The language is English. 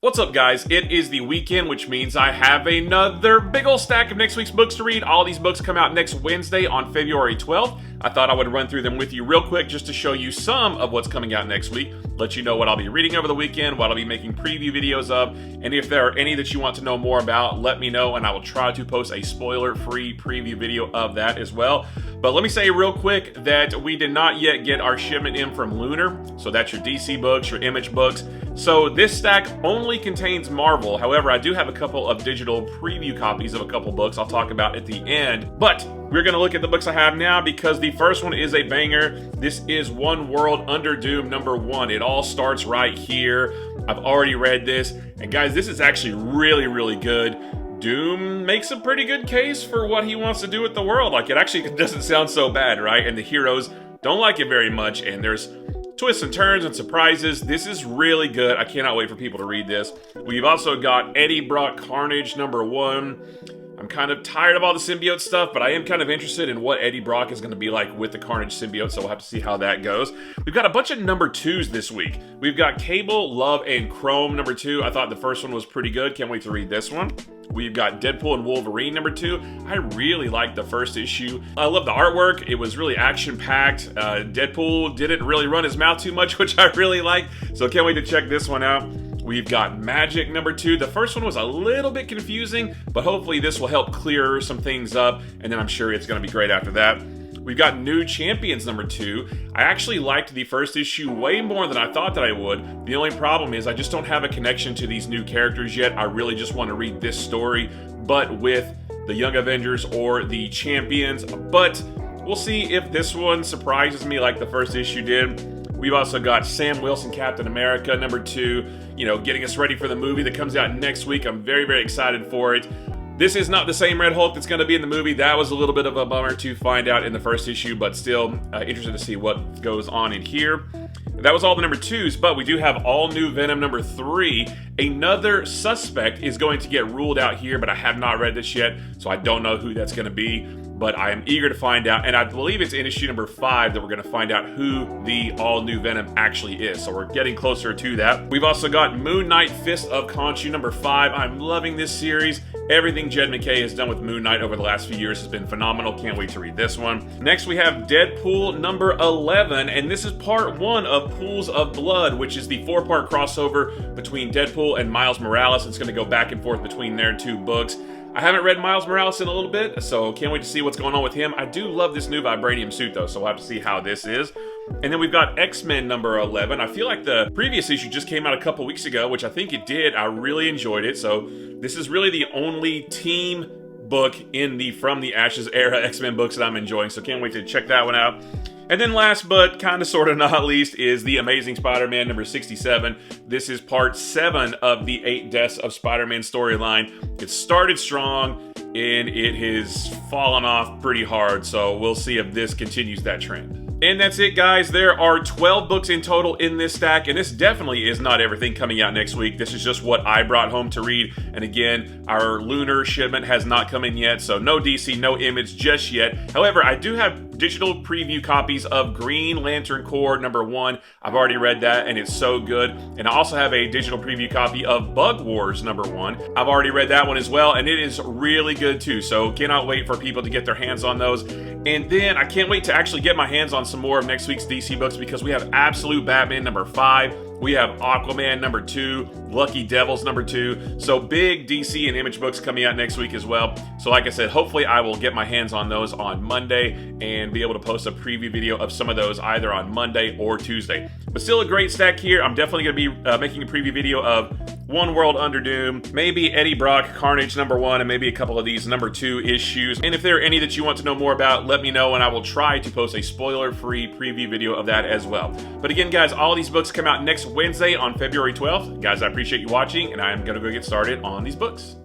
What's up, guys? It is the weekend, which means I have another big ol' stack of next week's books to read. All these books come out next Wednesday on February 12th. I thought I would run through them with you real quick just to show you some of what's coming out next week, let you know what I'll be reading over the weekend, what I'll be making preview videos of, and if there are any that you want to know more about, let me know, and I will try to post a spoiler-free preview video of that as well. But let me say real quick that we did not yet get our shipment in from Lunar, so that's your DC books, your Image books. So this stack only contains Marvel. However, I do have a couple of digital preview copies of a couple books I'll talk about at the end. But we're going to look at the books I have now because the first one is a banger. This is One World Under Doom #1. It all starts right here. I've already read this. And guys, this is actually really good. Doom makes a pretty good case for what he wants to do with the world. Like, it actually doesn't sound so bad, right? And the heroes don't like it very much. And there's twists and turns and surprises. This is really good. I cannot wait for people to read this. We've also got Eddie Brock Carnage #1. I'm kind of tired of all the symbiote stuff, but I am kind of interested in what Eddie Brock is going to be like with the Carnage symbiote, so we'll have to see how that goes. We've got a bunch of #2s this week. We've got Cable, Love, and Chrome #2. I thought the first one was pretty good. Can't wait to read this one. We've got Deadpool and Wolverine #2. I really liked the first issue. I love the artwork. It was really action-packed. Deadpool didn't really run his mouth too much, which I really liked, so can't wait to check this one out. We've got Magic #2. The first one was a little bit confusing, but hopefully this will help clear some things up, and then I'm sure it's going to be great after that. We've got New Champions #2. I actually liked the first issue way more than I thought that I would. The only problem is I just don't have a connection to these new characters yet. I really just want to read this story, but with the Young Avengers or the Champions. But we'll see if this one surprises me like the first issue did. We've also got Sam Wilson, Captain America #2, getting us ready for the movie that comes out next week. I'm very excited for it. This is not the same Red Hulk that's going to be in the movie. That was a little bit of a bummer to find out in the first issue, but still interested to see what goes on in here. That was all the #2s, but we do have all new Venom #3. Another suspect is going to get ruled out here, but I have not read this yet, so I don't know who that's going to be. But I am eager to find out, and I believe it's in issue #5 that we're going to find out who the all-new Venom actually is, so we're getting closer to that. We've also got Moon Knight Fist of Khonshu #5. I'm loving this series. Everything Jed MacKay has done with Moon Knight over the last few years has been phenomenal. Can't wait to read this one. Next, we have Deadpool #11, and this is part 1 of Pools of Blood, which is the 4-part crossover between Deadpool and Miles Morales. It's going to go back and forth between their two books. I haven't read Miles Morales in a little bit, so can't wait to see what's going on with him. I do love this new Vibranium suit, though, so we'll have to see how this is. And then we've got X-Men #11. I feel like the previous issue just came out a couple weeks ago, which I think it did. I really enjoyed it, so this is really the only team book in the From the Ashes era X-Men books that I'm enjoying, so can't wait to check that one out. And then last but kind of sort of not least is The Amazing Spider-Man #67. This is part 7 of the 8 Deaths of Spider-Man storyline. It started strong and it has fallen off pretty hard, so we'll see if this continues that trend. And that's it, guys. There are 12 books in total in this stack, and this definitely is not everything coming out next week. This is just what I brought home to read. And again, our Lunar shipment has not come in yet, so no DC, no Image just yet. However, I do have digital preview copies of Green Lantern Corps #1. I've already read that, and it's so good. And I also have a digital preview copy of Bug Wars #1. I've already read that one as well, and it is really good too, so cannot wait for people to get their hands on those. And then I can't wait to actually get my hands on some more of next week's DC books because we have Absolute Batman #5. We have Aquaman #2, Lucky Devils #2. So big DC and Image books coming out next week as well. So like I said, hopefully I will get my hands on those on Monday and be able to post a preview video of some of those either on Monday or Tuesday. But still a great stack here. I'm definitely going to be making a preview video of One World Under Doom, maybe Eddie Brock Carnage #1, and maybe a couple of these #2 issues. And if there are any that you want to know more about, let me know, and I will try to post a spoiler-free preview video of that as well. But again, guys, all these books come out next Wednesday on February 12th. Guys, I appreciate you watching, and I am going to go get started on these books.